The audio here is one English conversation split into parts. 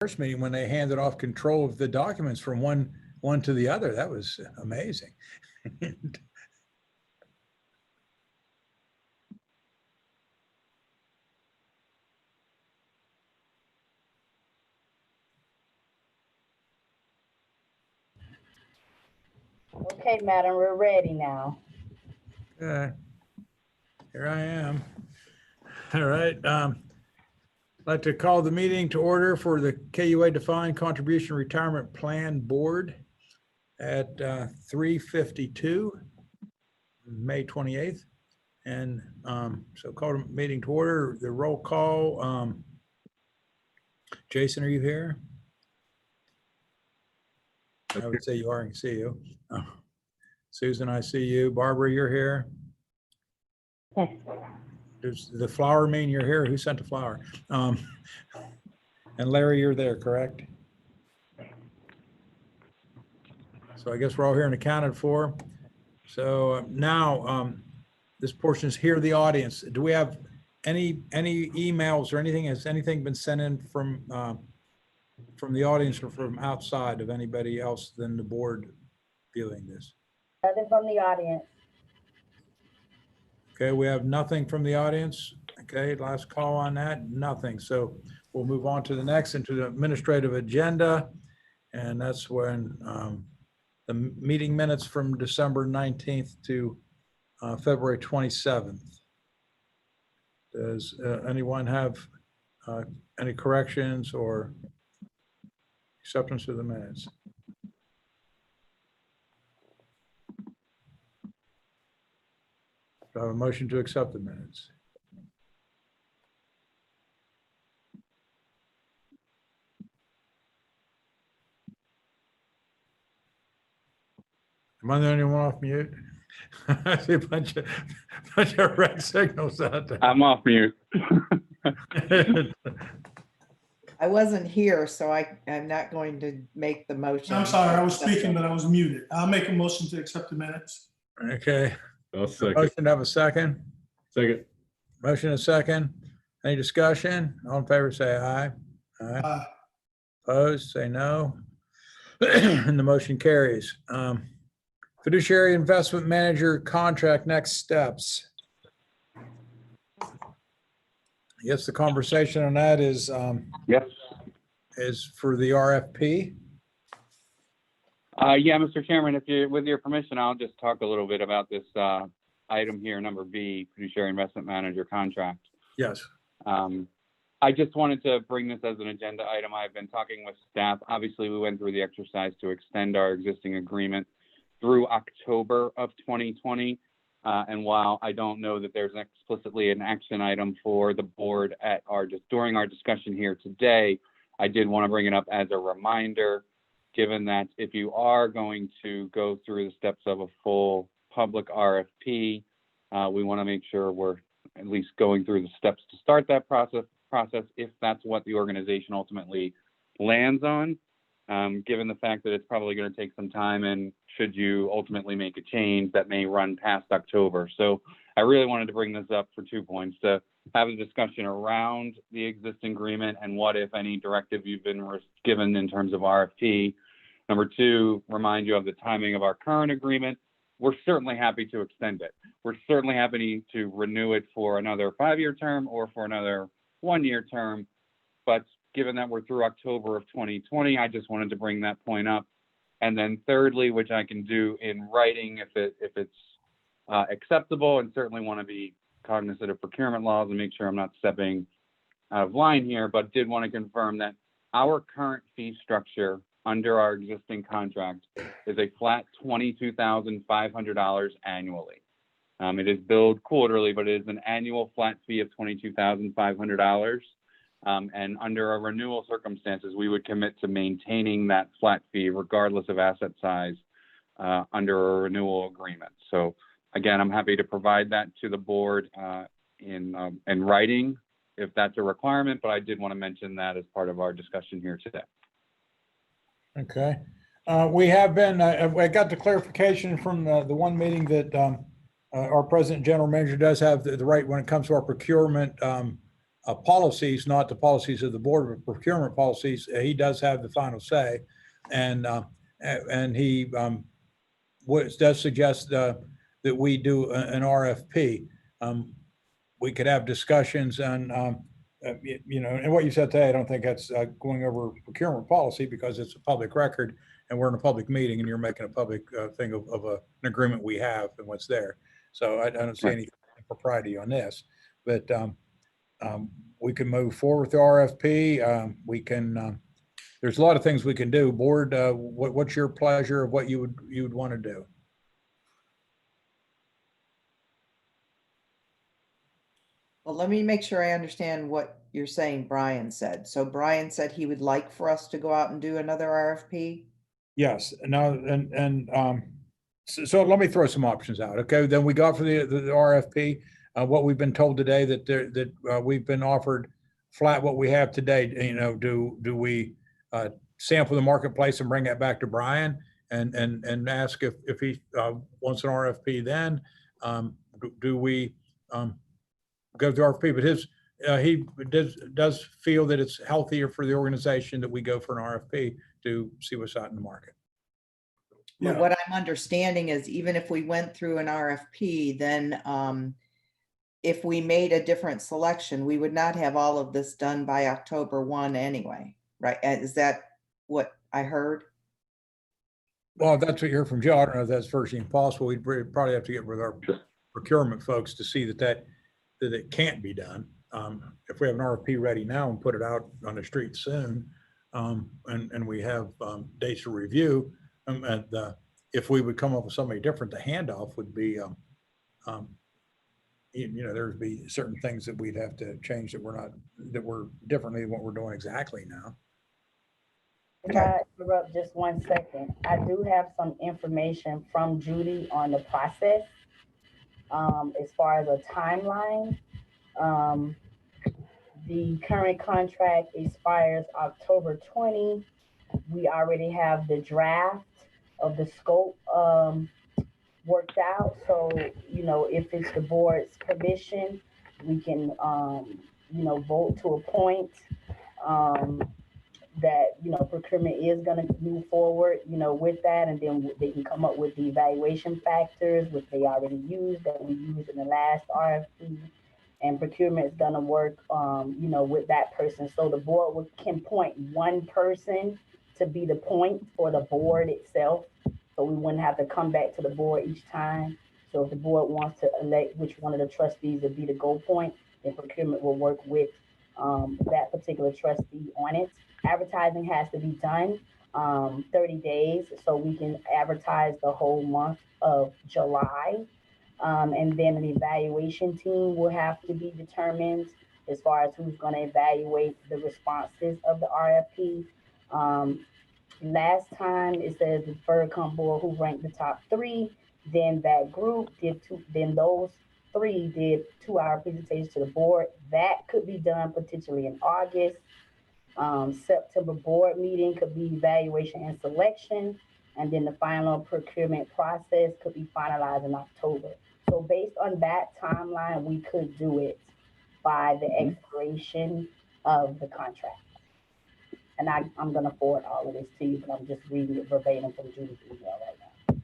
first meeting when they handed off control of the documents from one to the other. That was amazing. Okay, madam, we're ready now. Okay, here I am. All right. I'd like to call the meeting to order for the KUA Defined Contribution Retirement Plan Board at 3:52, May 28th. And so call the meeting to order. The roll call. Jason, are you here? I would say you are. I can see you. Susan, I see you. Barbara, you're here. Yes. Does the flower mean you're here? Who sent the flower? And Larry, you're there, correct? So I guess we're all here and accounted for. So now this portion is hear the audience. Do we have any emails or anything? Has anything been sent in from the audience or from outside of anybody else than the board viewing this? Nothing from the audience. Okay, we have nothing from the audience. Okay, last call on that, nothing. So we'll move on to the next, into the administrative agenda. And that's when the meeting minutes from December 19th to February 27th. Does anyone have any corrections or acceptance of the minutes? Do I have a motion to accept the minutes? Am I the only one off mute? I see a bunch of red signals out there. I'm off mute. I wasn't here, so I'm not going to make the motion. I'm sorry, I was speaking, but I was muted. I'll make a motion to accept the minutes. Okay. I'll second. Motion to have a second. Second. Motion and a second. Any discussion? All in favor, say aye. Aye. Opposed, say no. And the motion carries. Fiduciary investment manager contract, next steps. Yes, the conversation on that is Yes. is for the RFP. Yeah, Mr. Chairman, if you, with your permission, I'll just talk a little bit about this item here, number B, fiduciary investment manager contract. Yes. I just wanted to bring this as an agenda item. I've been talking with staff. Obviously, we went through the exercise to extend our existing agreement through October of 2020. And while I don't know that there's explicitly an action item for the board at during our discussion here today, I did want to bring it up as a reminder, given that if you are going to go through the steps of a full public RFP, we want to make sure we're at least going through the steps to start that process if that's what the organization ultimately lands on, given the fact that it's probably going to take some time, and should you ultimately make a change that may run past October. So I really wanted to bring this up for 2 points: to have a discussion around the existing agreement and what, if any, directive you've been given in terms of RFP. Number 2, remind you of the timing of our current agreement. We're certainly happy to extend it. We're certainly happy to renew it for another 5-year term or for another 1-year term. But given that we're through October of 2020, I just wanted to bring that point up. And then thirdly, which I can do in writing if it's acceptable, and certainly want to be cognizant of procurement laws and make sure I'm not stepping out of line here, but did want to confirm that our current fee structure under our existing contract is a flat $22,500 annually. It is billed quarterly, but it is an annual flat fee of $22,500. And under our renewal circumstances, we would commit to maintaining that flat fee regardless of asset size under a renewal agreement. So again, I'm happy to provide that to the board in writing if that's a requirement, but I did want to mention that as part of our discussion here today. Okay. We have been, I got the clarification from the one meeting that our president and general manager does have the right when it comes to our procurement policies, not the policies of the board, but procurement policies, he does have the final say. And he does suggest that we do an RFP. We could have discussions on, and what you said today, I don't think that's going over procurement policy because it's a public record and we're in a public meeting and you're making a public thing of an agreement we have and what's there. So I don't see any propriety on this, but we can move forward with the RFP. We can, there's a lot of things we can do. Board, what's your pleasure of what you would want to do? Well, let me make sure I understand what you're saying Brian said. So Brian said he would like for us to go out and do another RFP? Yes, now, so let me throw some options out. Okay, then we got for the RFP, what we've been told today that we've been offered flat what we have today. Do we sample the marketplace and bring that back to Brian and ask if he wants an RFP then? Do we go through RFP? But he does feel that it's healthier for the organization that we go for an RFP to see what's out in the market. But what I'm understanding is even if we went through an RFP, then if we made a different selection, we would not have all of this done by October 1 anyway, right? Is that what I heard? Well, if that's what you heard from Joe. I don't know if that's virtually impossible. We'd probably have to get with our procurement folks to see that it can't be done. If we have an RFP ready now and put it out on the street soon, and we have dates to review, and if we would come up with somebody different, the handoff would be, there'd be certain things that we'd have to change that we're differently than what we're doing exactly now. If I interrupt just 1 second, I do have some information from Judy on the process. As far as a timeline, the current contract expires October 20. We already have the draft of the scope worked out. So, if it's the board's permission, we can, vote to appoint that, procurement is going to move forward, with that. And then they can come up with the evaluation factors, which they already used, that we used in the last RFP. And procurement is going to work, with that person. So the board can point one person to be the point for the board itself. So we wouldn't have to come back to the board each time. So if the board wants to elect which one of the trustees would be the go point, then procurement will work with that particular trustee on it. Advertising has to be done 30 days, so we can advertise the whole month of July. And then an evaluation team will have to be determined as far as who's going to evaluate the responses of the RFP. Last time it says the FERCOM board who ranked the top 3, then that group did 2, then those 3 did 2-hour presentations to the board. That could be done potentially in August. September board meeting could be evaluation and selection. And then the final procurement process could be finalized in October. So based on that timeline, we could do it by the expiration of the contract. And I'm going to forward all of this to you, but I'm just reading it verbatim from Judy's email right now.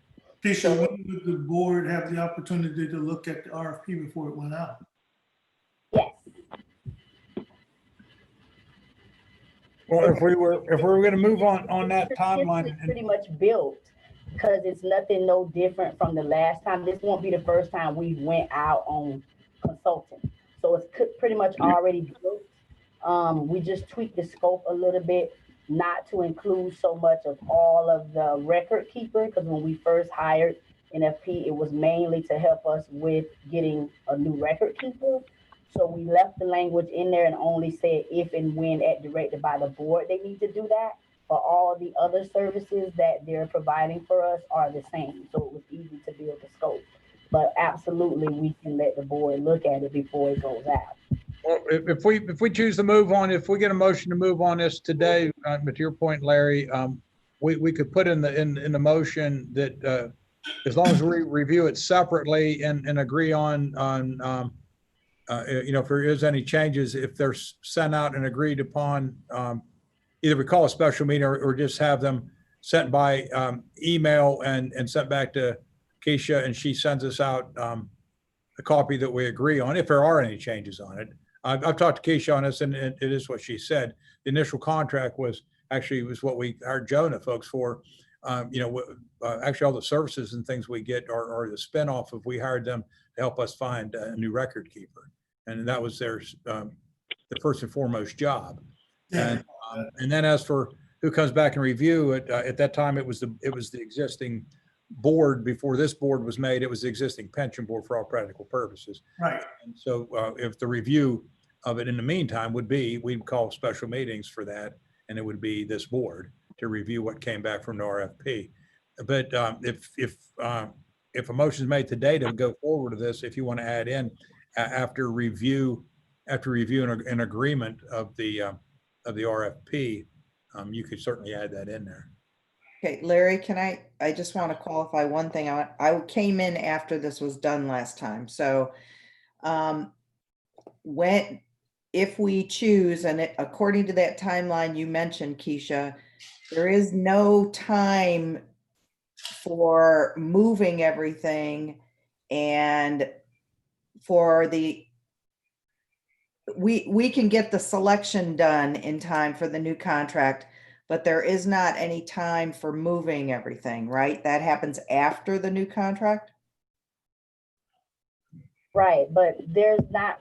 Keisha, when would the board have the opportunity to look at the RFP before it went out? Yes. Well, if we were going to move on that timeline, It's pretty much built because it's nothing no different from the last time. This won't be the first time we went out on consulting. So it's pretty much already built. We just tweaked the scope a little bit, not to include so much of all of the record keeper, because when we first hired NFP, it was mainly to help us with getting a new record keeper. So we left the language in there and only said if and when directed by the board, they need to do that. But all the other services that they're providing for us are the same. So it was easy to build the scope. But absolutely, we can let the board look at it before it goes out. well, if we choose to move on, if we get a motion to move on this today, to your point, Larry, we could put in the motion that as long as we review it separately and agree on if there is any changes, if they're sent out and agreed upon, either we call a special meeting or just have them sent by email and sent back to Keisha, and she sends us out a copy that we agree on, if there are any changes on it. I've talked to Keisha on this, and it is what she said. The initial contract was what we hired Jonah folks for. Actually, all the services and things we get are the spinoff of we hired them to help us find a new record keeper, and that was their the first and foremost job. Yeah. And then as for who comes back and review it, at that time it was the existing board. Before this board was made, it was the existing pension board for all practical purposes. Right. And so if the review of it in the meantime would be, we'd call special meetings for that, and it would be this board to review what came back from the RFP. But if a motion is made today to go forward to this, if you want to add in after review and an agreement of the RFP, you could certainly add that in there. Okay, Larry, I just want to qualify one thing. I came in after this was done last time. So if we choose, and according to that timeline you mentioned, Keisha, there is no time for moving everything and for we can get the selection done in time for the new contract, but there is not any time for moving everything, right? That happens after the new contract? Right, but there's not,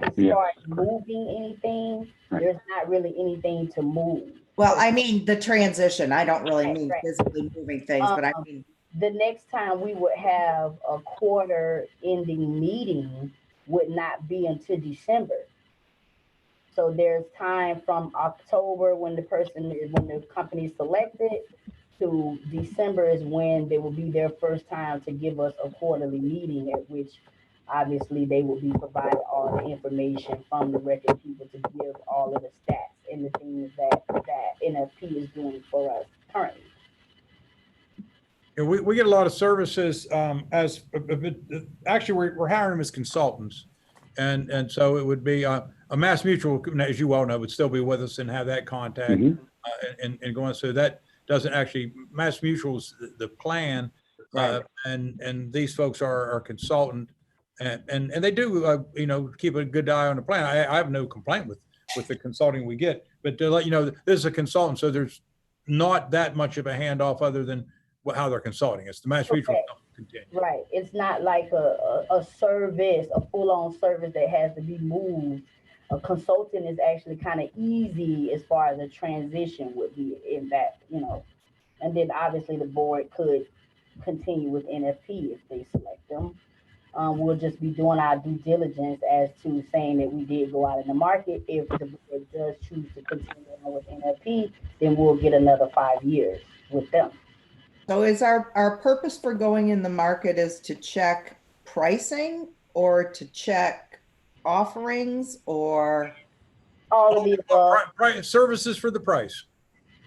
as Yeah. far as moving anything, Right. there's not really anything to move. Well, I mean, the transition, I don't really mean Right. physically moving things, but I mean, The next time we would have a quarter ending meeting would not be until December. So there's time from October when the company is selected to December is when they will be their first time to give us a quarterly meeting, at which obviously they will be provided all the information from the record keeper to give all of the stats and the things that NFP is doing for us currently. And we get a lot of services actually we're hiring them as consultants. And so it would be a Mass Mutual, as you well know, would still be with us and have that contact and going. So that doesn't actually, Mass Mutual's the plan, and these folks are consultant, and they do keep a good eye on the plan. I have no complaint with the consulting we get, but to let you know, this is a consultant, so there's not that much of a handoff other than how they're consulting. It's the Mass Mutual continue. Right. It's not like a service, a full-on service that has to be moved. A consultant is actually kind of easy as far as the transition would be in that, and then obviously the board could continue with NFP if they select them. We'll just be doing our due diligence as to saying that we did go out in the market. If the board does choose to continue on with NFP, then we'll get another 5 years with them. so is our purpose for going in the market is to check pricing or to check offerings or? All of the above. Services for the price.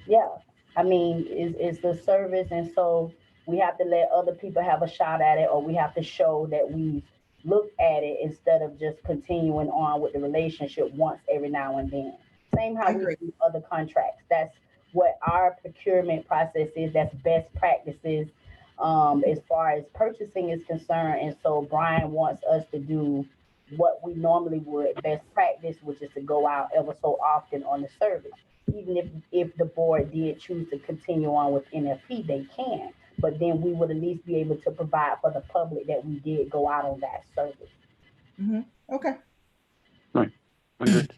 Yeah, I mean, it's the service, and so we have to let other people have a shot at it, or we have to show that we looked at it instead of just continuing on with the relationship once every now and then. Same how we do other contracts. That's what our procurement process is. That's best practices as far as purchasing is concerned. And so Brian wants us to do what we normally would, best practice, which is to go out ever so often on the service. Even if the board did choose to continue on with NFP, they can. But then we would at least be able to provide for the public that we did go out on that service. Mm-hmm. Okay. Right. Understood.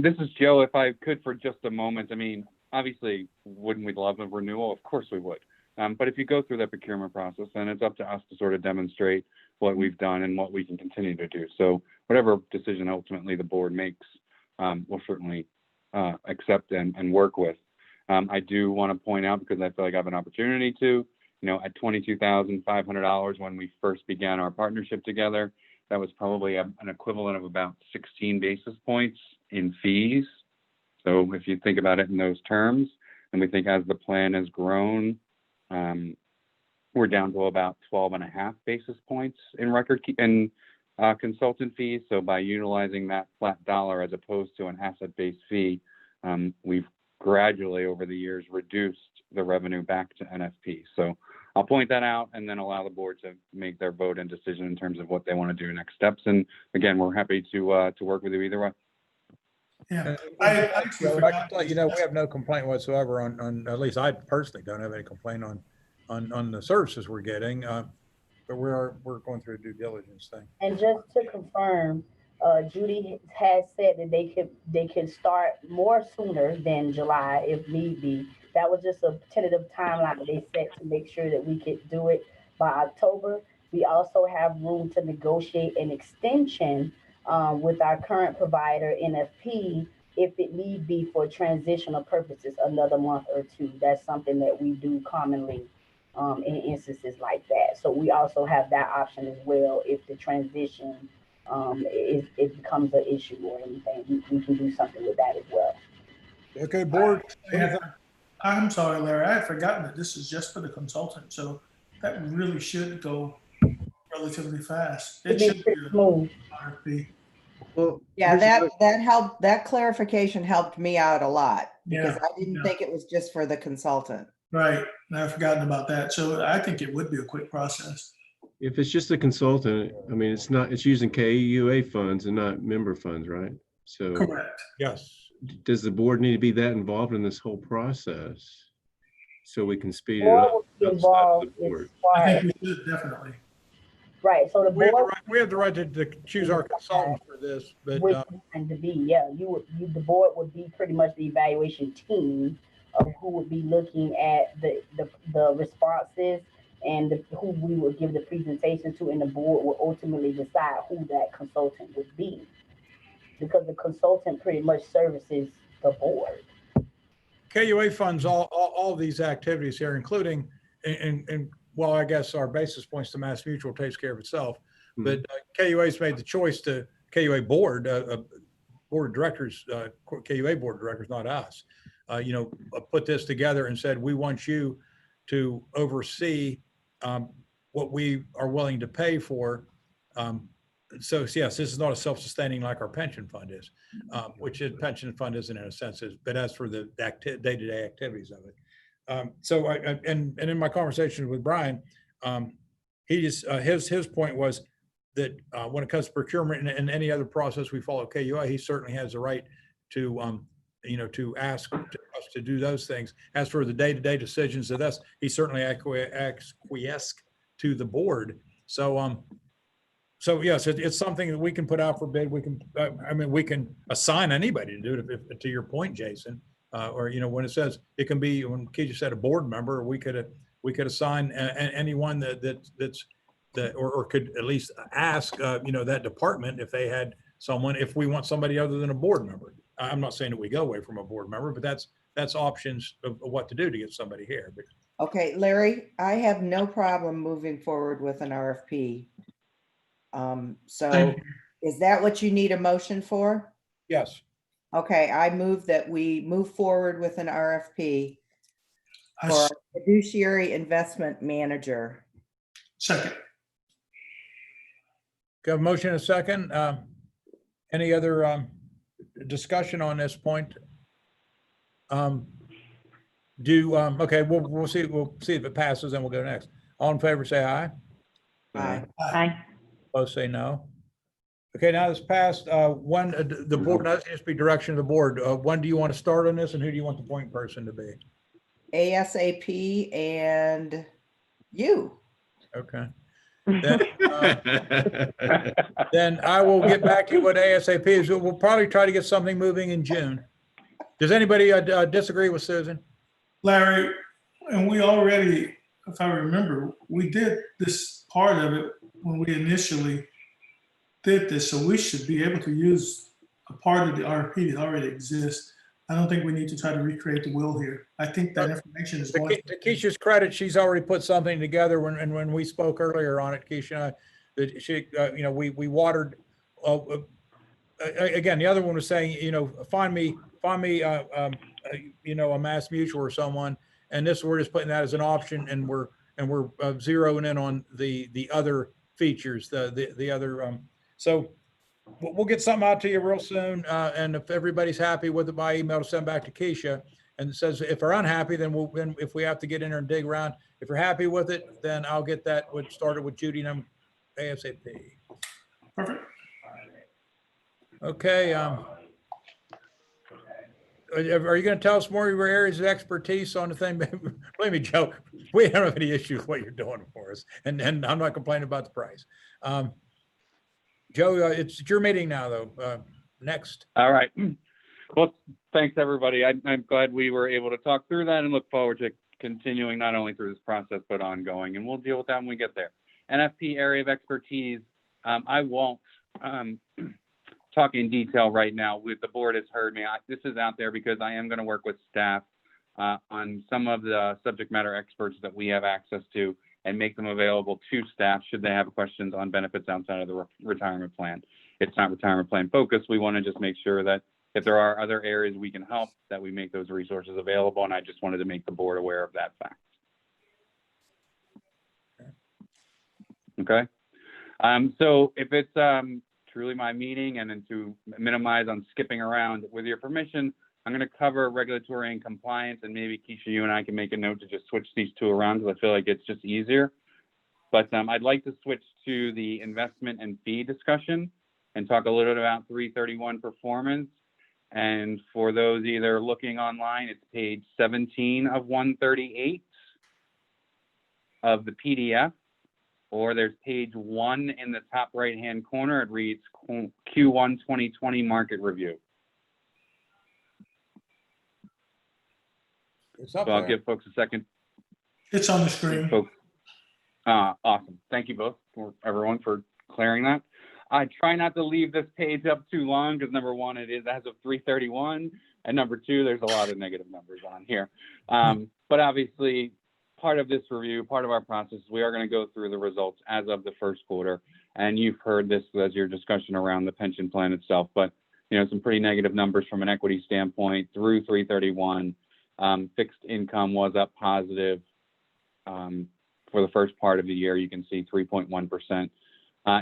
This is Joe. If I could for just a moment, I mean, obviously, wouldn't we love a renewal? Of course we would. But if you go through that procurement process, then it's up to us to sort of demonstrate what we've done and what we can continue to do. So whatever decision ultimately the board makes, we'll certainly accept and work with. I do want to point out, because I feel like I have an opportunity to, at $22,500 when we first began our partnership together, that was probably an equivalent of about 16 basis points in fees. So if you think about it in those terms, and we think as the plan has grown, we're down to about 12.5 basis points in consultant fees. So by utilizing that flat dollar as opposed to an asset-based fee, we've gradually over the years reduced the revenue back to NFP. So I'll point that out and then allow the board to make their vote and decision in terms of what they want to do next steps. And again, we're happy to work with you either way. Yeah. I can tell you, we have no complaint whatsoever on, at least I personally don't have any complaint on the services we're getting. But we're going through a due diligence thing. And just to confirm, Judy has said that they could start more sooner than July if need be. That was just a tentative timeline that they set to make sure that we could do it by October. We also have room to negotiate an extension with our current provider, NFP, if it need be for transitional purposes, another month or two. That's something that we do commonly in instances like that. So we also have that option as well. If the transition it becomes an issue or anything, we can do something with that as well. Okay, board. I'm sorry, Larry, I had forgotten that this is just for the consultant, so that really should go relatively fast. It should be smooth. RFP. Well, Yeah, that helped, that clarification helped me out a lot because Yeah, I didn't think it was just for the consultant. Right, and I've forgotten about that. So I think it would be a quick process. if it's just a consultant, I mean, it's using KUA funds and not member funds, right? So Correct. Yes. does the board need to be that involved in this whole process so we can speed it Board up? will be outside of involved the as board? far I as, think we should, definitely. right. So the We board have the right to choose our consultant for this, but which one to be, yeah, the board would be pretty much the evaluation team of who would be looking at the responses and who we would give the presentation to, and the board will ultimately decide who that consultant would be, because the consultant pretty much services the board. KUA funds all these activities here, including, and well, I guess our basis points to Mass Mutual takes care of itself, but KUA's made the choice to KUA board, board of directors, KUA board of directors, not us, put this together and said, we want you to oversee what we are willing to pay for. So yes, this is not a self-sustaining like our pension fund is, which is pension fund isn't in a sense, but as for the day-to-day activities of it. So and in my conversation with Brian, he just his point was that when it comes to procurement and any other process we follow KUA, he certainly has the right to to ask us to do those things. As for the day-to-day decisions of this, he certainly acquiesced to the board. So so yes, it's something that we can put out for bid. We can, we can assign anybody to do it. If, to your point, Jason, or when it says it can be, when Keisha said a board member, we could assign anyone that's or could at least ask that department if they had someone, if we want somebody other than a board member. I'm not saying that we go away from a board member, but that's options of what to do to get somebody here. But, Okay, Larry, I have no problem moving forward with an RFP. So is that what you need a motion for? yes. Okay, I move that we move forward with an RFP I for our fiduciary investment manager. second. Got a motion and a second. Any other discussion on this point? Okay, we'll see. We'll see if it passes, and we'll go next. All in favor, say aye. Aye. Aye. Opposed, say no. Okay, now this passed. The board, that just be direction of the board. When do you want to start on this, and who do you want the point person to be? ASAP and you. Okay. Then I will get back to you what ASAP is. We'll probably try to get something moving in June. Does anybody disagree with Susan? Larry, and we already, if I remember, we did this part of it when we initially did this, so we should be able to use a part of the RFP that already exists. I don't think we need to try to recreate the wheel here. I think that information is going. To Keisha's credit, she's already put something together when we spoke earlier on it, Keisha, that she, we watered, again, the other one was saying, find me, a Mass Mutual or someone, and this, we're just putting that as an option, and we're and we're zeroing in on the other features, the other, so we'll get something out to you real soon. And if everybody's happy with it by email, to send back to Keisha, and it says if they're unhappy, then if we have to get in there and dig around, if you're happy with it, then I'll get that started with Judy and ASAP. Perfect. Okay. Are you going to tell us more of your areas of expertise on the thing? Believe me, Joe, we don't have any issues with what you're doing for us, and I'm not complaining about the price. Joe, it's your meeting now, though. Next. All right. Well, thanks, everybody. I'm glad we were able to talk through that and look forward to continuing not only through this process, but ongoing. And we'll deal with that when we get there. NFP area of expertise. I won't talk in detail right now. The board has heard me. This is out there because I am going to work with staff on some of the subject matter experts that we have access to and make them available to staff should they have questions on benefits outside of the retirement plan. It's not retirement plan focused. We want to just make sure that if there are other areas we can help, that we make those resources available. And I just wanted to make the board aware of that fact. Okay. So if it's truly my meeting, and then to minimize on skipping around, with your permission, I'm going to cover regulatory and compliance, and maybe Keisha, you and I can make a note to just switch these two around because I feel like it's just easier. But I'd like to switch to the investment and fee discussion and talk a little bit about 331 performance. And for those either looking online, it's page 17 of 138 of the PDF, or there's page 1 in the top right-hand corner. It reads Q1 2020 market review. It's up So I'll there. give folks a second. It's on the screen. Folks. Awesome. Thank you both, for everyone, for clearing that. I try not to leave this page up too long because number one, it is as of 331, and number two, there's a lot of negative numbers on here. But obviously, part of this review, part of our process, we are going to go through the results as of the first quarter, and you've heard this as your discussion around the pension plan itself. But some pretty negative numbers from an equity standpoint through 331. Fixed income was up positive for the first part of the year. You can see 3.1%.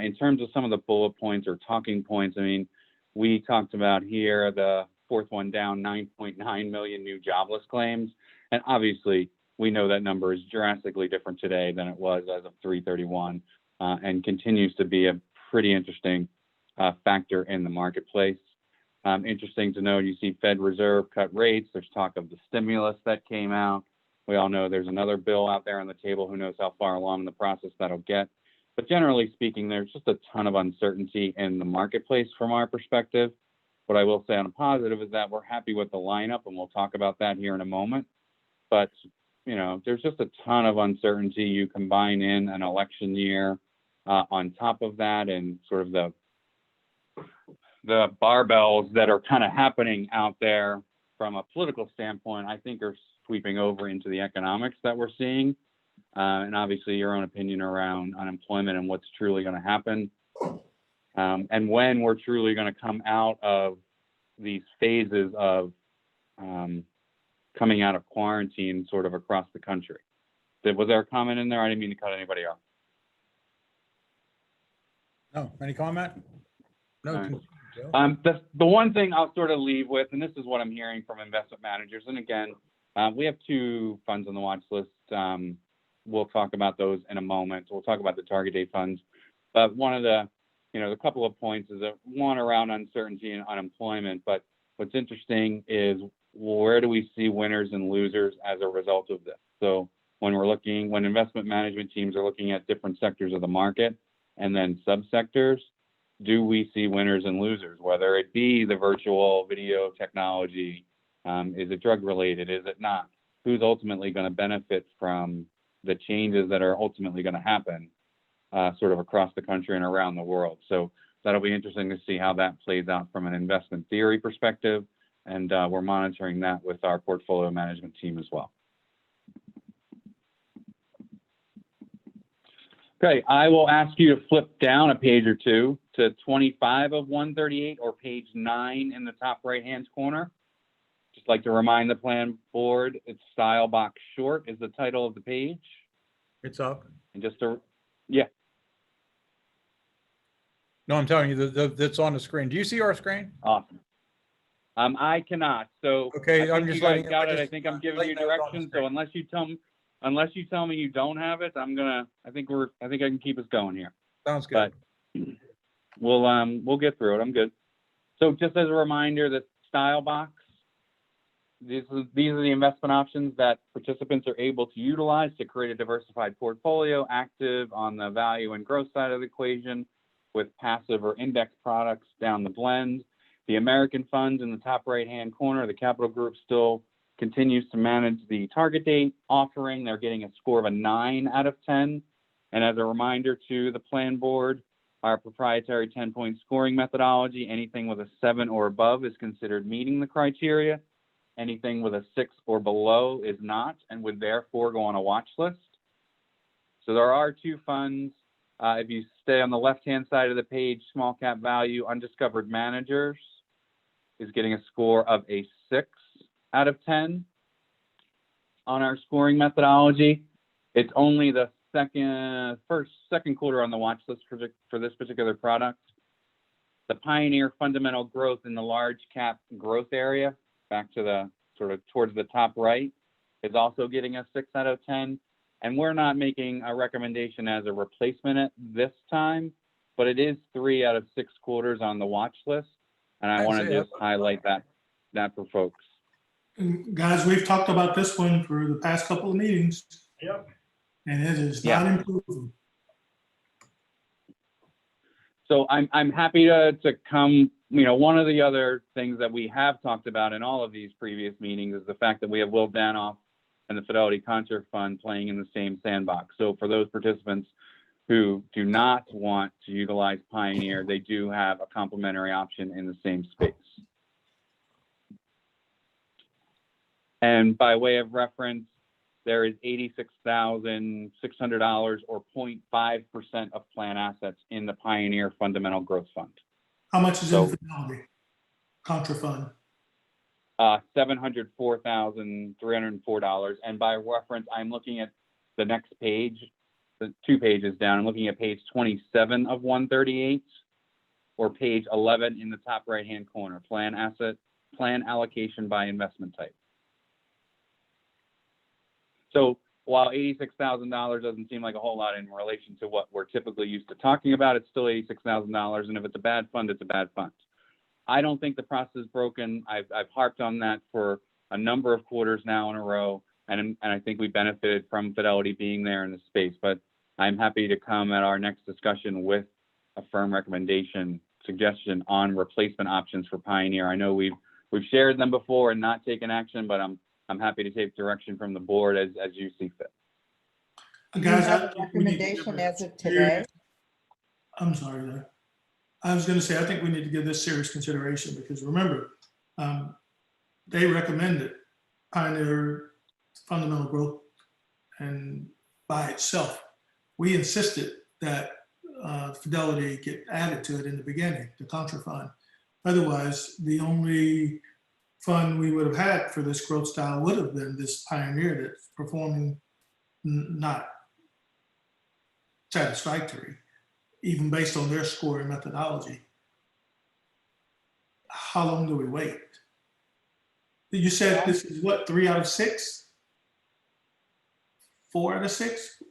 In terms of some of the bullet points or talking points, I mean, we talked about here the fourth one down, 9.9 million new jobless claims. And obviously, we know that number is drastically different today than it was as of 331 and continues to be a pretty interesting factor in the marketplace. Interesting to note, you see Fed Reserve cut rates. There's talk of the stimulus that came out. We all know there's another bill out there on the table. Who knows how far along in the process that'll get. But generally speaking, there's just a ton of uncertainty in the marketplace from our perspective. What I will say on a positive is that we're happy with the lineup, and we'll talk about that here in a moment. But, there's just a ton of uncertainty. You combine in an election year on top of that, and sort of the barbells that are kind of happening out there from a political standpoint, I think are sweeping over into the economics that we're seeing. And obviously your own opinion around unemployment and what's truly going to happen. And when we're truly going to come out of these phases of coming out of quarantine sort of across the country. Was there a comment in there? I didn't mean to cut anybody off. No, any comment? No. Right. The one thing I'll sort of leave with, and this is what I'm hearing from investment managers, and again, we have 2 funds on the watch list. We'll talk about those in a moment. We'll talk about the target date funds. But one of the couple of points is that one around uncertainty and unemployment. But what's interesting is where do we see winners and losers as a result of this? So when investment management teams are looking at different sectors of the market and then subsectors, do we see winners and losers, whether it be the virtual video technology? Is it drug related? Is it not? Who's ultimately going to benefit from the changes that are ultimately going to happen sort of across the country and around the world? So that'll be interesting to see how that plays out from an investment theory perspective. And we're monitoring that with our portfolio management team as well. Okay, I will ask you to flip down a page or two to 25 of 138 or page 9 in the top right-hand corner. Just like to remind the plan board, it's style box short is the title of the page. It's up. And just to, yeah, No, I'm telling you, that's on the screen. Do you see our screen? awesome. I cannot, so. Okay, I I'm think just you guys letting. got it. I think I'm giving you letting know it's on the directions, so screen. unless you tell me you don't have it, I think I can keep us going here. Sounds good. But we'll get through it. I'm good. So just as a reminder, the style box, these are the investment options that participants are able to utilize to create a diversified portfolio, active on the value and growth side of the equation, with passive or index products down the blend. The American funds in the top right-hand corner, the Capital Group still continues to manage the target date offering. They're getting a score of a 9 out of 10. And as a reminder to the plan board, our proprietary 10-point scoring methodology, anything with a 7 or above is considered meeting the criteria. Anything with a 6 or below is not, and would therefore go on a watch list. So there are 2 funds. If you stay on the left-hand side of the page, small cap value, undiscovered managers is getting a score of a 6 out of 10 on our scoring methodology. It's only the second quarter on the watch list for this particular product. The Pioneer fundamental growth in the large cap growth area, back to the sort of towards the top right, is also getting a 6 out of 10. And we're not making a recommendation as a replacement at this time, but it is 3 out of 6 quarters on the watch list. And I I'd want say to just highlight that for folks. And guys, we've talked about this one for the past couple of meetings, Yep. and it is Yeah. not improving. So I'm happy to come, one of the other things that we have talked about in all of these previous meetings is the fact that we have Will Danoff and the Fidelity Concert Fund playing in the same sandbox. So for those participants who do not want to utilize Pioneer, they do have a complementary option in the same space. And by way of reference, there is $86,600 or 0.5% of plan assets in the Pioneer Fundamental Growth Fund. How much is So- in Fidelity Contra Fund? $704,304. And by reference, I'm looking at the next page, the 2 pages down. I'm looking at page 27 of 138 or page 11 in the top right-hand corner, plan allocation by investment type. So while $86,000 doesn't seem like a whole lot in relation to what we're typically used to talking about, it's still $86,000. And if it's a bad fund, it's a bad fund. I don't think the process is broken. I've harped on that for a number of quarters now in a row, and I think we benefited from Fidelity being there in the space. But I'm happy to come at our next discussion with a firm suggestion on replacement options for Pioneer. I know we've shared them before and not taken action, but I'm happy to take direction from the board as you see fit. Do you Guys, have I a think we need to give recommendation it as of today? I'm sorry, Lou. I was gonna say, I think we need to give this serious consideration because remember, they recommended Pioneer Fundamental Growth and by itself. We insisted that Fidelity get added to it in the beginning, the Contra Fund. Otherwise, the only fund we would have had for this growth style would have been this Pioneer that's performing not satisfactory, even based on their scoring methodology. How long do we wait? You said this is what, 3 out of 6? 4 out of 6?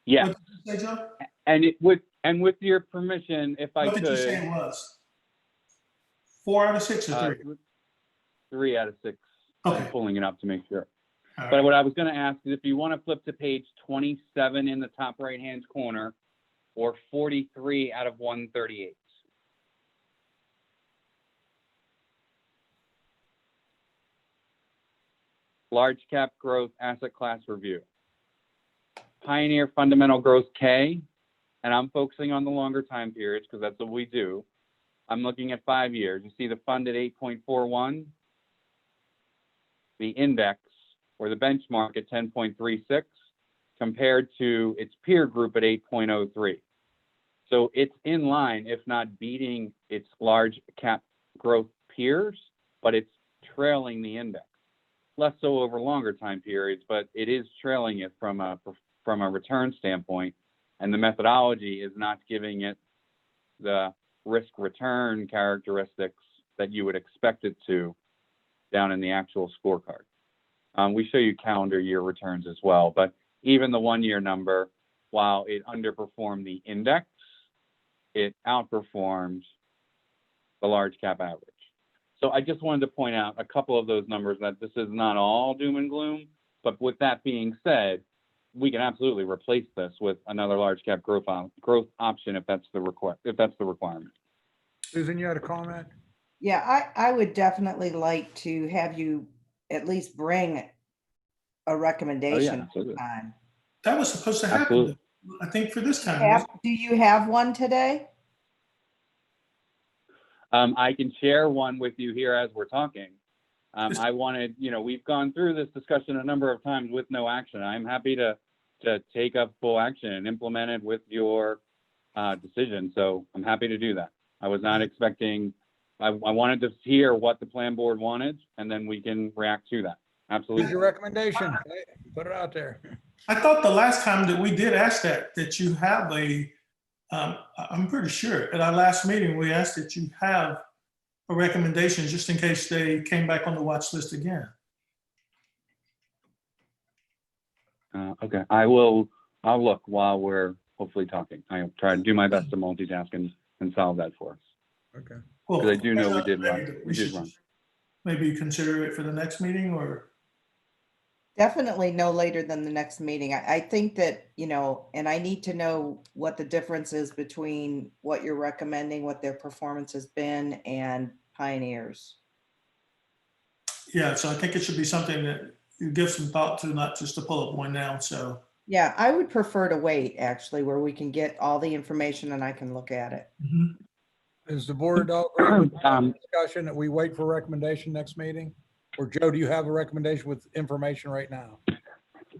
Yeah. What did you say, Joe? And with your permission, if I What did you say could, it was? 4 out of 6 or 3? 3 out of 6. Okay. I'm pulling it up to make sure. All But right. what I was going to ask is if you want to flip to page 27 in the top right-hand corner, or 43 out of 138. Large cap growth asset class review. Pioneer fundamental growth K, and I'm focusing on the longer time periods because that's what we do. I'm looking at 5 years. You see the fund at 8.41, the index or the benchmark at 10.36 compared to its peer group at 8.03. So it's in line, if not beating its large cap growth peers, but it's trailing the index. Less so over longer time periods, but it is trailing it from a from a return standpoint, and the methodology is not giving it the risk return characteristics that you would expect it to down in the actual scorecard. We show you calendar year returns as well, but even the 1 year number, while it underperformed the index, it outperformed the large cap average. So I just wanted to point out a couple of those numbers, that this is not all doom and gloom, but with that being said, we can absolutely replace this with another large cap growth option if that's the requirement. Susan, you had a comment? Yeah, I would definitely like to have you at least bring a recommendation absolutely. on. That was supposed to happen, Absolutely. I think, for this time. Do you have one today? I can share one with you here as we're talking. I wanted, we've gone through this discussion a number of times with no action. I'm happy to take up full action and implement it with your decision. So I'm happy to do that. I was not expecting, I wanted to hear what the plan board wanted, and then we can react to that. Absolutely. Here's your recommendation. Hey, put it out there. I thought the last time that we did ask that you have I'm pretty sure at our last meeting, we asked that you have a recommendation just in case they came back on the watch list again. Okay, I'll look while we're hopefully talking. I'll try to do my best to multitask and solve that for us. Okay. Well, Because I do know we did maybe run. we should maybe consider it for the next meeting, or Definitely no later than the next meeting. I think that, and I need to know what the difference is between what you're recommending, what their performance has been, and Pioneers. yeah. So I think it should be something that you give some thought to, not just to pull up one now. So Yeah, I would prefer to wait, actually, where we can get all the information and I can look at it. Is the board all agree with the discussion that we wait for recommendation next meeting? Or Joe, do you have a recommendation with information right now?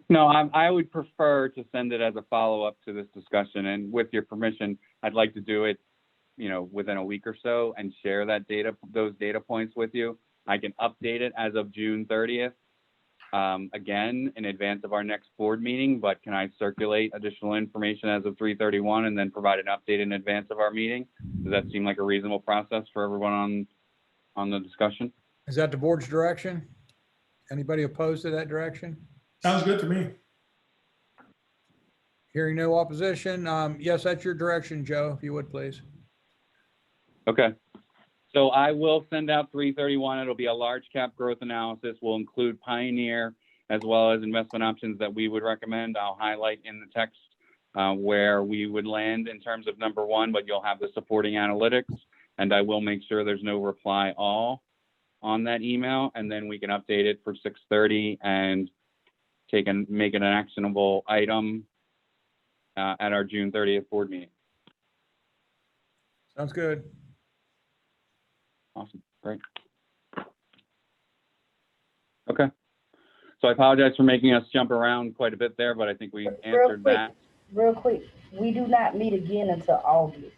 No, I would prefer to send it as a follow-up to this discussion, and with your permission, I'd like to do it, within a week or so and share those data points with you. I can update it as of June 30th, again, in advance of our next board meeting, but can I circulate additional information as of 3/31 and then provide an update in advance of our meeting? Does that seem like a reasonable process for everyone on the discussion? Is that the board's direction? Anybody opposed to that direction? sounds good to me. Hearing no opposition. Yes, that's your direction, Joe, if you would, please. Okay. So I will send out 3/31. It'll be a large cap growth analysis. We'll include Pioneer as well as investment options that we would recommend. I'll highlight in the text where we would land in terms of number one, but you'll have the supporting analytics. And I will make sure there's no reply all on that email. And then we can update it for 6:30 and make it an actionable item at our June 30th board meeting. Sounds good. Awesome. Great. Okay. So I apologize for making us jump around quite a bit there, but I think we answered that. Real quick, we do not meet again until August.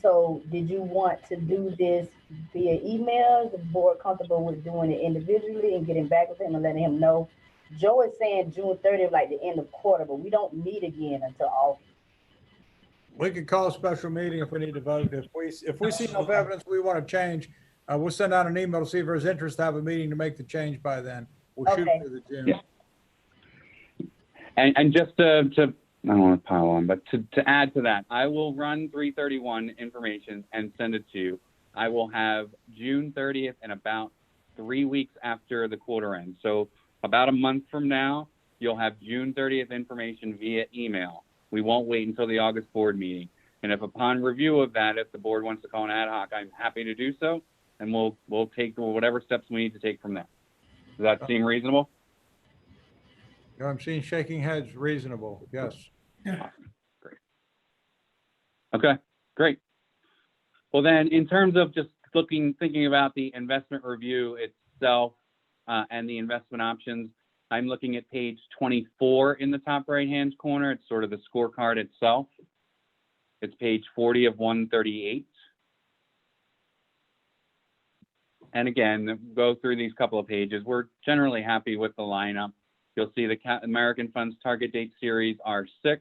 So did you want to do this via email? Is the board comfortable with doing it individually and getting back with him and letting him know? Joe is saying June 30th, like the end of quarter, but we don't meet again until August. We could call a special meeting if we need to vote. If we see enough evidence we want to change, we'll send out an email to see if there's interest to have a meeting to make the change by then. We'll shoot Okay. for the June. Yeah. And just to I don't want to pile on, but to add to that, I will run 3/31 information and send it to you. I will have June 30th and about 3 weeks after the quarter end. So about a month from now, you'll have June 30th information via email. We won't wait until the August board meeting. And if upon review of that, if the board wants to call an ad hoc, I'm happy to do so. And we'll take whatever steps we need to take from there. Does that seem reasonable? I'm seeing shaking heads reasonable. Yes. Yeah. Great. Okay, great. Well then, in terms of just thinking about the investment review itself and the investment options, I'm looking at page 24 in the top right-hand corner. It's sort of the scorecard itself. It's page 40 of 138. And again, go through these couple of pages. We're generally happy with the lineup. You'll see the American Funds Target Date Series R6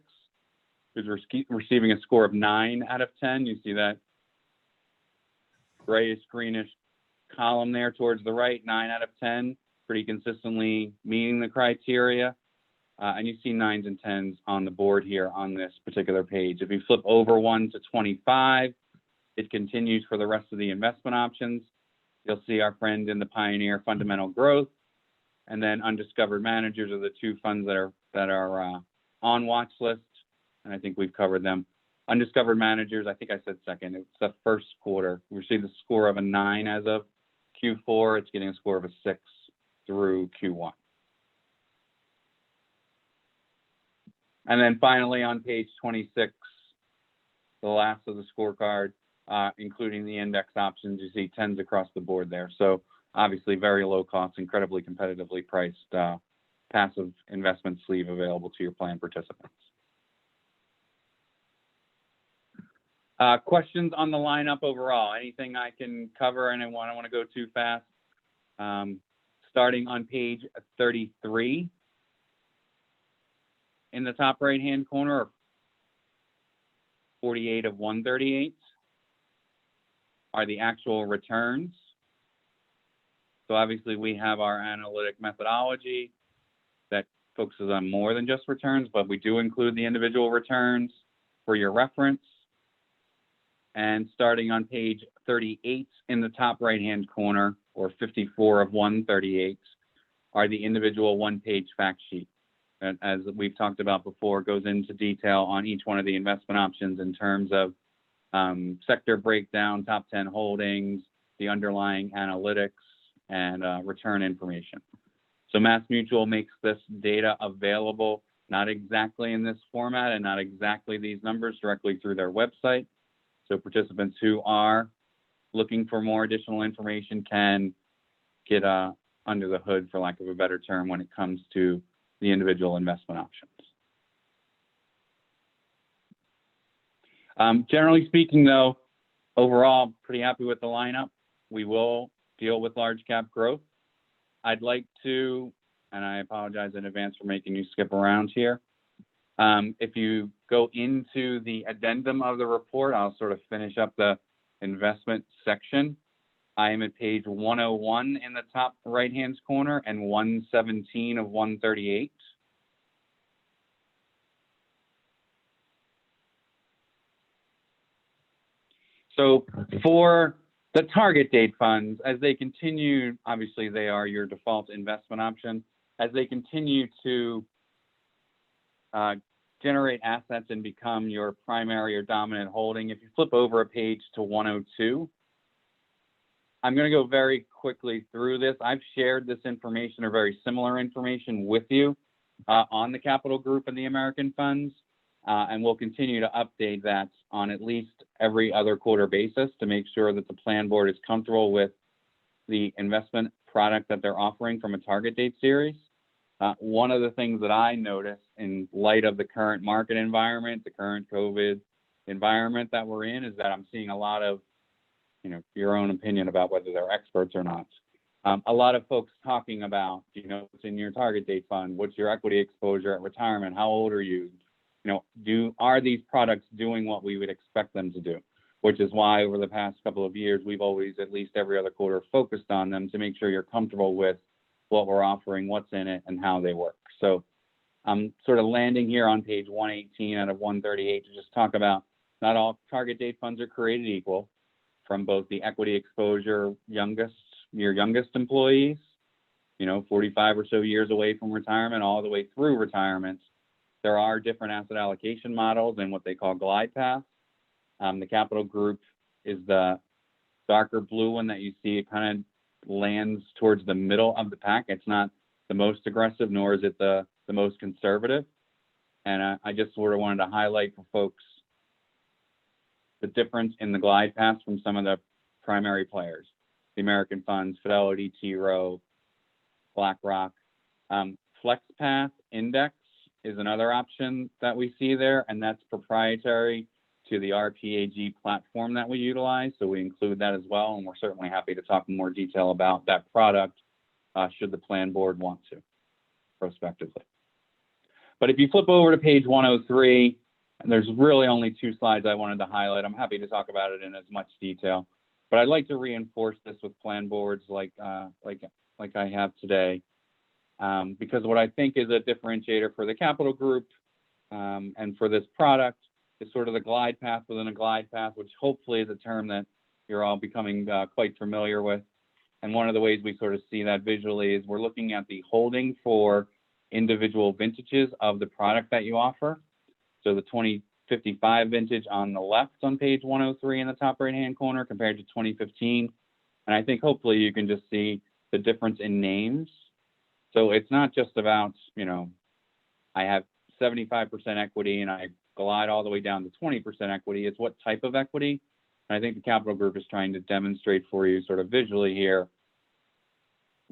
is receiving a score of 9 out of 10. You see that grayish greenish column there towards the right, 9 out of 10, pretty consistently meeting the criteria. And you see 9s and 10s on the board here on this particular page. If you flip over 1 to 25, it continues for the rest of the investment options. You'll see our friend in the Pioneer Fundamental Growth, and then Undiscovered Managers are the 2 funds that are on watch list, and I think we've covered them. Undiscovered Managers, I think I said second. It's the first quarter. We received a score of a 9 as of Q4. It's getting a score of a 6 through Q1. And then finally on page 26, the last of the scorecard, including the index options, you see 10s across the board there. So obviously very low cost, incredibly competitively priced passive investment sleeve available to your plan participants. Questions on the lineup overall? Anything I can cover, and I don't want to go too fast. Starting on page 33, in the top right-hand corner, 48 of 138 are the actual returns. So obviously we have our analytic methodology that focuses on more than just returns, but we do include the individual returns for your reference. And starting on page 38 in the top right-hand corner, or 54 of 138, are the individual one-page fact sheet. And as we've talked about before, goes into detail on each one of the investment options in terms of sector breakdown, top 10 holdings, the underlying analytics, and return information. So MassMutual makes this data available, not exactly in this format and not exactly these numbers, directly through their website. So participants who are looking for more additional information can get under the hood, for lack of a better term, when it comes to the individual investment options. Generally speaking, though, overall, pretty happy with the lineup. We will deal with large cap growth. I'd like to, and I apologize in advance for making you skip around here. If you go into the addendum of the report, I'll sort of finish up the investment section. I am at page 101 in the top right-hand corner and 117 of 138. So for the target date funds, as they continue, obviously they are your default investment option. As they continue to generate assets and become your primary or dominant holding, if you flip over a page to 102, I'm going to go very quickly through this. I've shared this information or very similar information with you on the Capital Group and the American Funds, and we'll continue to update that on at least every other quarter basis to make sure that the plan board is comfortable with the investment product that they're offering from a target date series. One of the things that I noticed in light of the current market environment, the current COVID environment that we're in, is that I'm seeing a lot of, your own opinion about whether they're experts or not. A lot of folks talking about, what's in your target date fund, what's your equity exposure at retirement, how old are you? Are these products doing what we would expect them to do? Which is why over the past couple of years, we've always, at least every other quarter, focused on them to make sure you're comfortable with what we're offering, what's in it, and how they work. So I'm sort of landing here on page 118 out of 138 to just talk about not all target date funds are created equal. From both the equity exposure, your youngest employees, 45 or so years away from retirement, all the way through retirement. There are different asset allocation models and what they call glide paths. The Capital Group is the darker blue one that you see. It kind of lands towards the middle of the pack. It's not the most aggressive, nor is it the most conservative. And I just sort of wanted to highlight for folks the difference in the glide paths from some of the primary players, the American Funds, Fidelity, T. Rowe, BlackRock. FlexPath Index is another option that we see there, and that's proprietary to the RPAG platform that we utilize. So we include that as well, and we're certainly happy to talk in more detail about that product should the plan board want to. prospectively. But if you flip over to page 103, and there's really only 2 slides I wanted to highlight. I'm happy to talk about it in as much detail, but I'd like to reinforce this with plan boards like I have today, because what I think is a differentiator for the Capital Group and for this product is sort of the glide path within a glide path, which hopefully is a term that you're all becoming quite familiar with. And one of the ways we sort of see that visually is we're looking at the holding for individual vintages of the product that you offer. So the 2055 vintage on the left on page 103 in the top right-hand corner compared to 2015. And I think hopefully you can just see the difference in names. So it's not just about, you know, I have 75% equity and I glide all the way down to 20% equity. It's what type of equity. And I think the Capital Group is trying to demonstrate for you sort of visually here.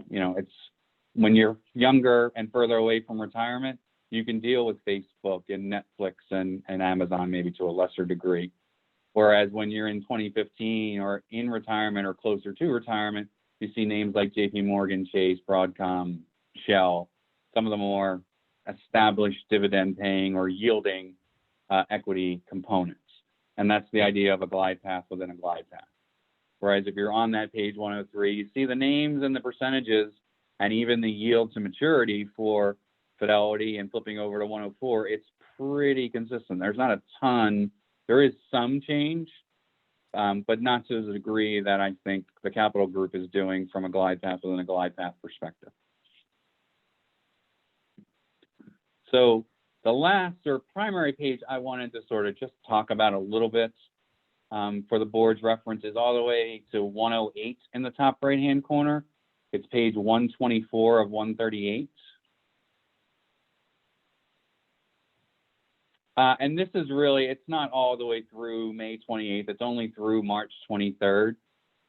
You know, it's when you're younger and further away from retirement, you can deal with Facebook and Netflix and Amazon maybe to a lesser degree. Whereas when you're in 2015 or in retirement or closer to retirement, you see names like JP Morgan, Chase, Broadcom, Shell, some of the more established dividend paying or yielding equity components. And that's the idea of a glide path within a glide path. Whereas if you're on that page 103, you see the names and the percentages and even the yield to maturity for Fidelity, and flipping over to 104, it's pretty consistent. There's not a ton, there is some change, but not to the degree that I think the Capital Group is doing from a glide path within a glide path perspective. So the last or primary page I wanted to sort of just talk about a little bit for the board's reference is all the way to 108 in the top right-hand corner. It's page 124 of 138. And this is really, it's not all the way through May 28th, it's only through March 23rd.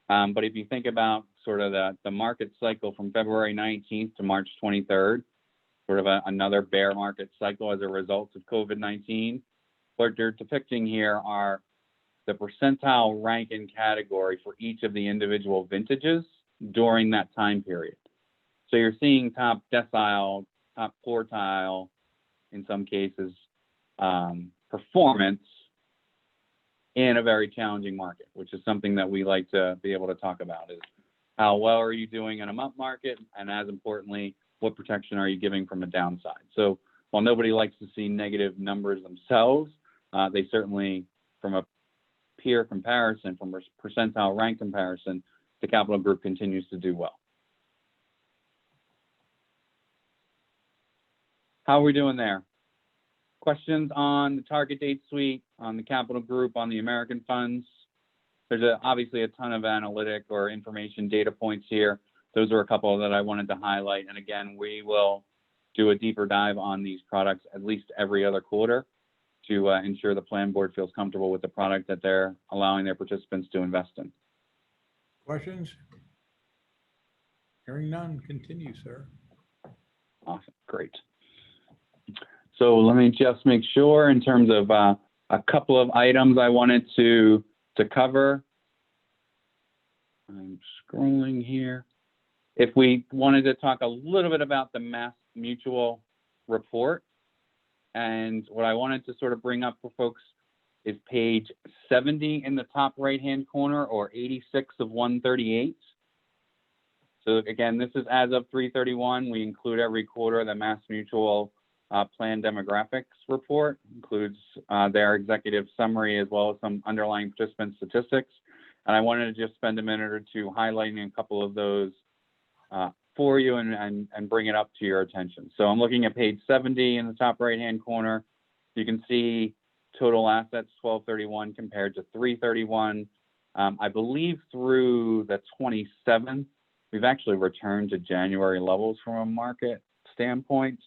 But if you think about sort of the market cycle from February 19th to March 23rd, sort of another bear market cycle as a result of COVID-19, what they're depicting here are the percentile rank and category for each of the individual vintages during that time period. So you're seeing top decile, top quartile, in some cases, performance in a very challenging market, which is something that we like to be able to talk about, is how well are you doing in a up market, and as importantly, what protection are you giving from a downside? So while nobody likes to see negative numbers themselves, they certainly, from a peer comparison, from a percentile rank comparison, the Capital Group continues to do well. How are we doing there? Questions on the target date suite, on the Capital Group, on the American funds? There's obviously a ton of analytic or information data points here. Those are a couple that I wanted to highlight. And again, we will do a deeper dive on these products at least every other quarter to ensure the plan board feels comfortable with the product that they're allowing their participants to invest in. Questions? Hearing none, continue, sir. Awesome, great. So let me just make sure in terms of a couple of items I wanted to cover. I'm scrolling here. If we wanted to talk a little bit about the Mass Mutual report, and what I wanted to sort of bring up for folks is page 70 in the top right-hand corner, or 86 of 138. So again, this is as of 3/31. We include every quarter the Mass Mutual plan demographics report, includes their executive summary as well as some underlying participant statistics. And I wanted to just spend a minute or two highlighting a couple of those for you and bring it up to your attention. So I'm looking at page 70 in the top right-hand corner. You can see total assets 12/31 compared to 3/31. I believe through the 27th, we've actually returned to January levels from a market standpoint.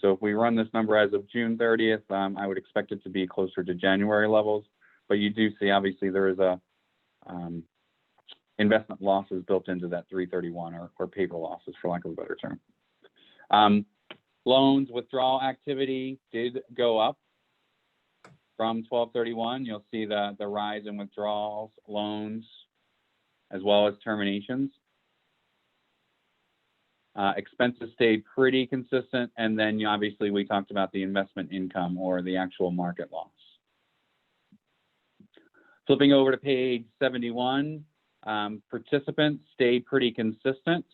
So if we run this number as of June 30th, I would expect it to be closer to January levels. But you do see, obviously, there is a investment losses built into that 3/31, or paper losses, for lack of a better term. Loans withdrawal activity did go up from 12/31. You'll see the rise in withdrawals, loans, as well as terminations. Expenses stayed pretty consistent, and then obviously we talked about the investment income or the actual market loss. Flipping over to page 71, participants stayed pretty consistent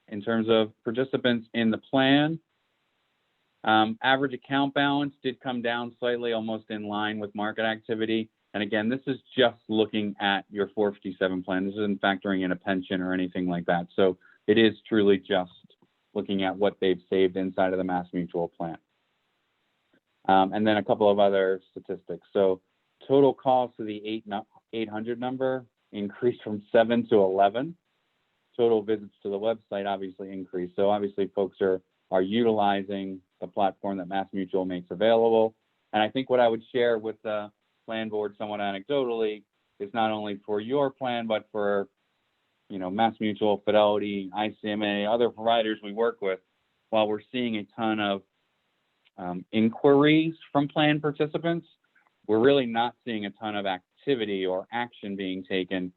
in terms of participants in the plan. Average account balance did come down slightly, almost in line with market activity. And again, this is just looking at your 457 plan. This isn't factoring in a pension or anything like that. So it is truly just looking at what they've saved inside of the MassMutual plan. And then a couple of other statistics. So total calls to the 800 number increased from 7 to 11. Total visits to the website obviously increased. So obviously folks are utilizing the platform that MassMutual makes available. And I think what I would share with the plan board somewhat anecdotally is not only for your plan, but for MassMutual, Fidelity, ICMA, other providers we work with, while we're seeing a ton of inquiries from plan participants, we're really not seeing a ton of activity or action being taken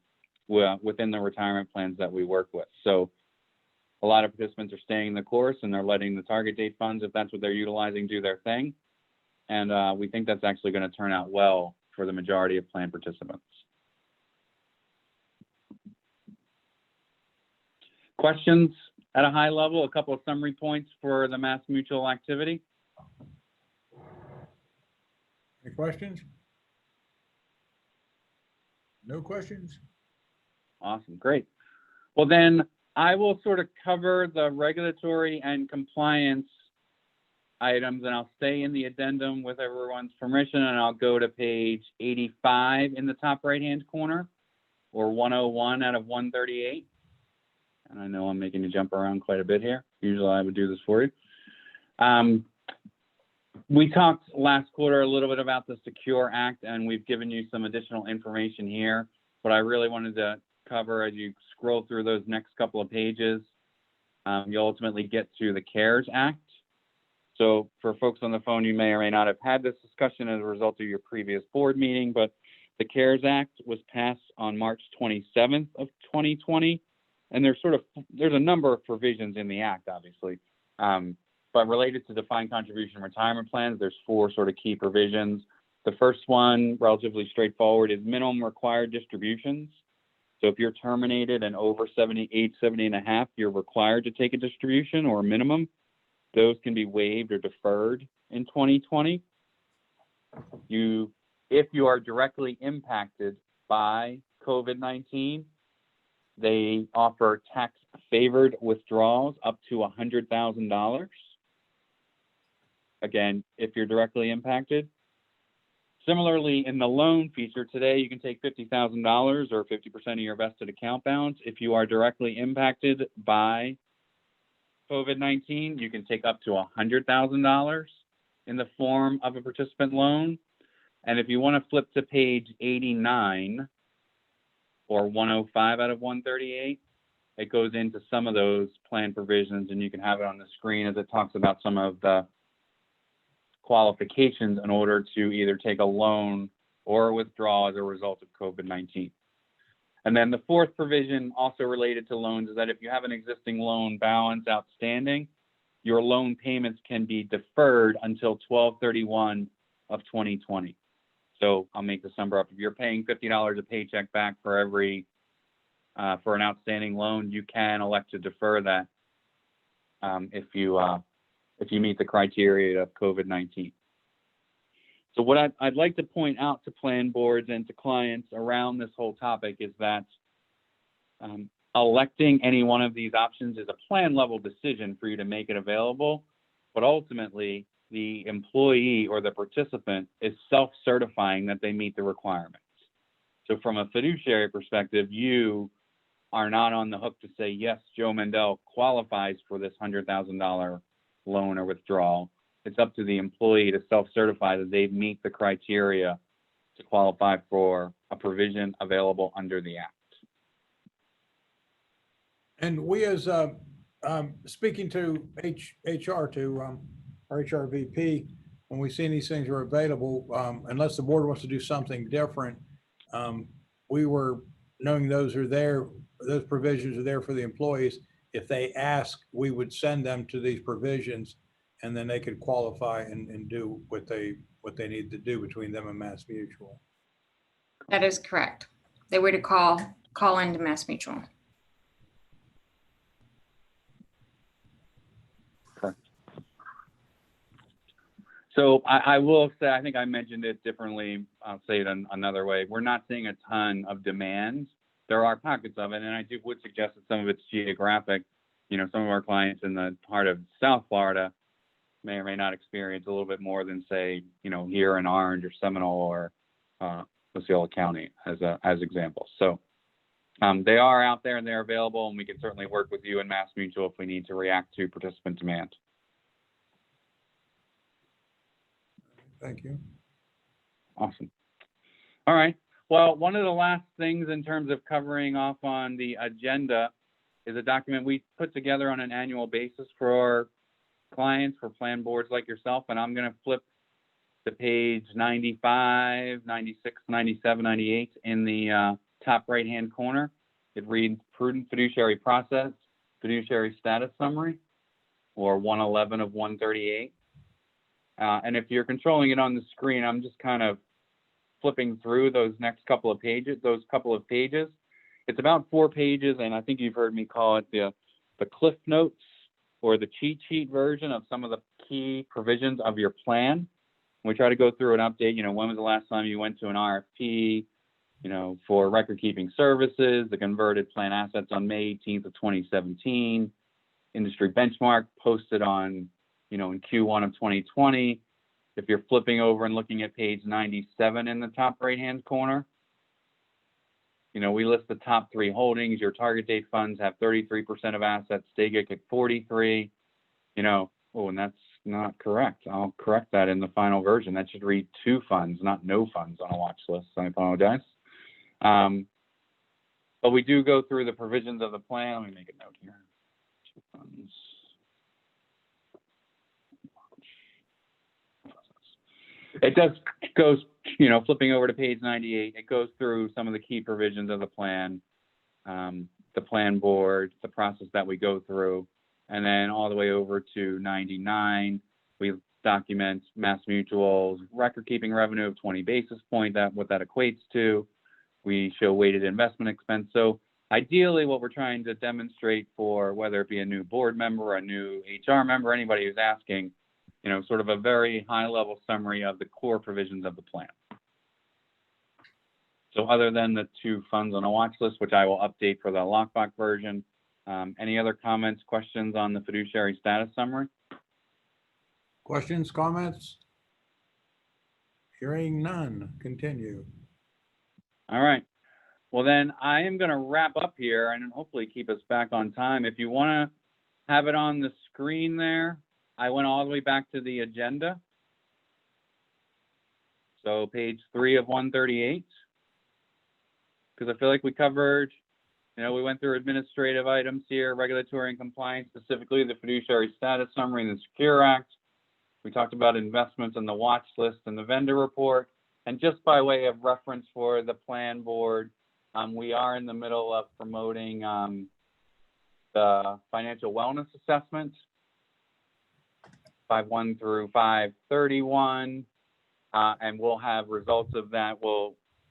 within the retirement plans that we work with. So a lot of participants are staying the course and they're letting the target date funds, if that's what they're utilizing, do their thing. And we think that's actually going to turn out well for the majority of plan participants. Questions at a high level, a couple of summary points for the MassMutual activity. Any questions? No questions? Awesome, great. Well, then I will sort of cover the regulatory and compliance items, and I'll stay in the addendum with everyone's permission, and I'll go to page 85 in the top right-hand corner, or 101 out of 138. And I know I'm making you jump around quite a bit here. Usually I would do this for you. We talked last quarter a little bit about the Secure Act, and we've given you some additional information here. What I really wanted to cover as you scroll through those next couple of pages, you'll ultimately get to the CARES Act. So for folks on the phone, you may or may not have had this discussion as a result of your previous board meeting, but the CARES Act was passed on March 27th of 2020. And there's a number of provisions in the act, obviously, but related to defined contribution retirement plans, there's 4 sort of key provisions. The first one, relatively straightforward, is minimum required distributions. So if you're terminated and over age 70 and a half, you're required to take a distribution or a minimum. Those can be waived or deferred in 2020. If you are directly impacted by COVID-19, they offer tax-favored withdrawals up to $100,000. Again, if you're directly impacted. Similarly, in the loan feature today, you can take $50,000 or 50% of your vested account balance. If you are directly impacted by COVID-19, you can take up to $100,000 in the form of a participant loan. And if you want to flip to page 89, or 105 out of 138, it goes into some of those plan provisions, and you can have it on the screen as it talks about some of the qualifications in order to either take a loan or withdraw as a result of COVID-19. And then the 4th provision, also related to loans, is that if you have an existing loan balance outstanding, your loan payments can be deferred until 12/31 of 2020. So I'll make this number up. If you're paying $50 a paycheck back for for an outstanding loan, you can elect to defer that if you meet the criteria of COVID-19. So what I'd like to point out to plan boards and to clients around this whole topic is that electing any one of these options is a plan level decision for you to make it available, but ultimately the employee or the participant is self-certifying that they meet the requirements. So from a fiduciary perspective, you are not on the hook to say, yes, Joe Mendel qualifies for this $100,000 loan or withdrawal. It's up to the employee to self-certify that they meet the criteria to qualify for a provision available under the Act. And we as, speaking to HR, to our HR VP, when we see these things are available, unless the board wants to do something different, we were knowing those are there, those provisions are there for the employees. if they ask, we would send them to these provisions, and then they could qualify and do what they need to do between them and Mass Mutual. That is correct. They were to call into Mass Mutual. So I will say, I think I mentioned it differently. I'll say it another way. We're not seeing a ton of demand. There are pockets of it, and I would suggest that some of it's geographic. You know, some of our clients in the heart of South Florida may or may not experience a little bit more than, say, you know, here in Orange or Seminole or Osceola County as examples. So they are out there and they're available, and we can certainly work with you and Mass Mutual if we need to react to participant demand. Thank you. Awesome. All right. Well, one of the last things in terms of covering off on the agenda is a document we put together on an annual basis for our clients, for plan boards like yourself. And I'm going to flip to page 95, 96, 97, 98 in the top right-hand corner. It reads Prudent Fiduciary Process, Fiduciary Status Summary, or 111 of 138. And if you're controlling it on the screen, I'm just kind of flipping through those couple of pages. It's about 4 pages, and I think you've heard me call it the Cliff Notes or the cheat sheet version of some of the key provisions of your plan. We try to go through and update, you know, when was the last time you went to an RFP, you know, for record keeping services, the converted plan assets on May 18th of 2017, industry benchmark posted on, you know, in Q1 of 2020. If you're flipping over and looking at page 97 in the top right-hand corner, you know, we list the top 3 holdings. Your target date funds have 33% of assets, STAGIC at 43, you know, oh, and that's not correct. I'll correct that in the final version. That should read 2 funds, not no funds on a watch list. I apologize. But we do go through the provisions of the plan. Let me make a note here. 2 funds. It does goes, you know, flipping over to page 98, it goes through some of the key provisions of the plan board, the process that we go through, and then all the way over to 99, we document Mass Mutual's record keeping revenue of 20 basis points, what that equates to. We show weighted investment expense. So ideally what we're trying to demonstrate for whether it be a new board member, a new HR member, anybody who's asking, you know, sort of a very high level summary of the core provisions of the plan. So other than the 2 funds on a watch list, which I will update for the lockbox version, any other comments, questions on the fiduciary status summary? Questions, comments? Hearing none, continue. All right. Well, then I am going to wrap up here and hopefully keep us back on time. If you want to have it on the screen there, I went all the way back to the agenda. So page 3 of 138, because I feel like we covered, you know, we went through administrative items here, regulatory and compliance, specifically the fiduciary status summary and the Secure Act. We talked about investments in the watch list and the vendor report. And just by way of reference for the plan board, we are in the middle of promoting the financial wellness assessment, 5/1 through 5/31, and we'll have results of that.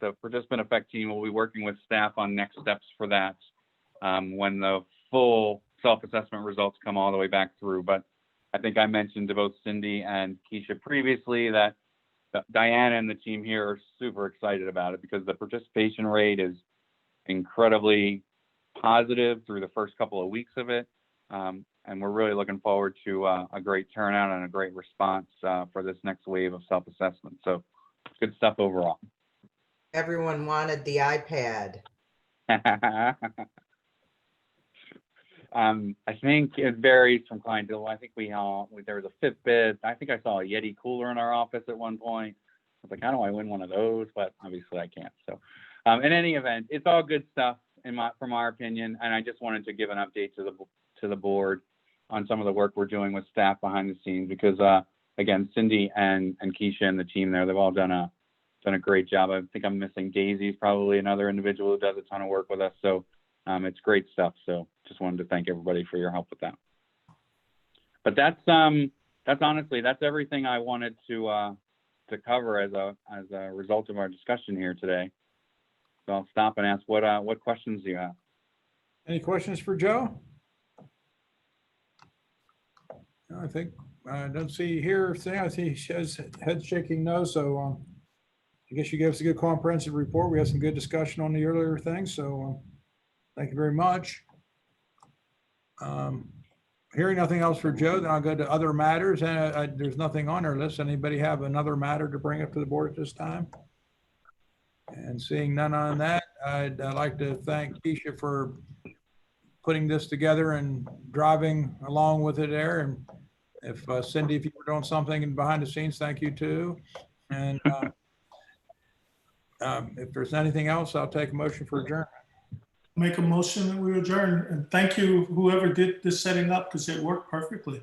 The participant effect team will be working with staff on next steps for that when the full self-assessment results come all the way back through. But I think I mentioned to both Cindy and Keisha previously that Diana and the team here are super excited about it because the participation rate is incredibly positive through the first couple of weeks of it. And we're really looking forward to a great turnout and a great response for this next wave of self-assessment. So good stuff overall. Everyone wanted the iPad. I think it varies from client to I think there was a Fitbit. I think I saw a Yeti cooler in our office at one point. I was like, how do I win one of those? But obviously I can't. So in any event, it's all good stuff from our opinion. And I just wanted to give an update to the board on some of the work we're doing with staff behind the scenes because again, Cindy and Keisha and the team there, they've all done a great job. I think I'm missing Daisy's probably another individual who does a ton of work with us. So It's great stuff. So just wanted to thank everybody for your help with that. But that's honestly, that's everything I wanted to cover as a result of our discussion here today. So I'll stop and ask what questions do you have? Any questions for Joe? No, I think I don't see here. I see he has head shaking no. So I guess you gave us a good comprehensive report. We had some good discussion on the earlier things. So thank you very much. Hearing nothing else for Joe, then I'll go to other matters. And there's nothing on our list. Anybody have another matter to bring up to the board at this time? And seeing none on that, I'd like to thank Keisha for putting this together and driving along with it there. And if Cindy, if you were doing something behind the scenes, thank you too. And if there's anything else, I'll take a motion for adjournment. Make a motion that we adjourn. And thank you, whoever did this setting up, because it worked perfectly.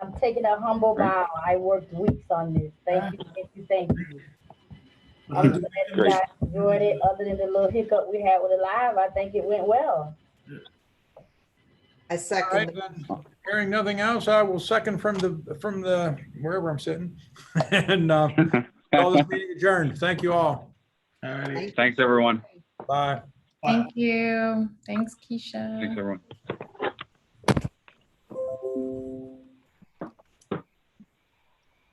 I'm taking a humble bow. I worked weeks on this. Thank you. I'm glad you guys enjoyed it. Other than the little hiccup we had with it live, I think it went well. I All second. right, then, hearing nothing else, I will second from the wherever I'm sitting and call this meeting adjourned. Thank you all. All righty. Thanks, everyone. Bye. Thank you. Thanks, Keisha. Thanks, everyone.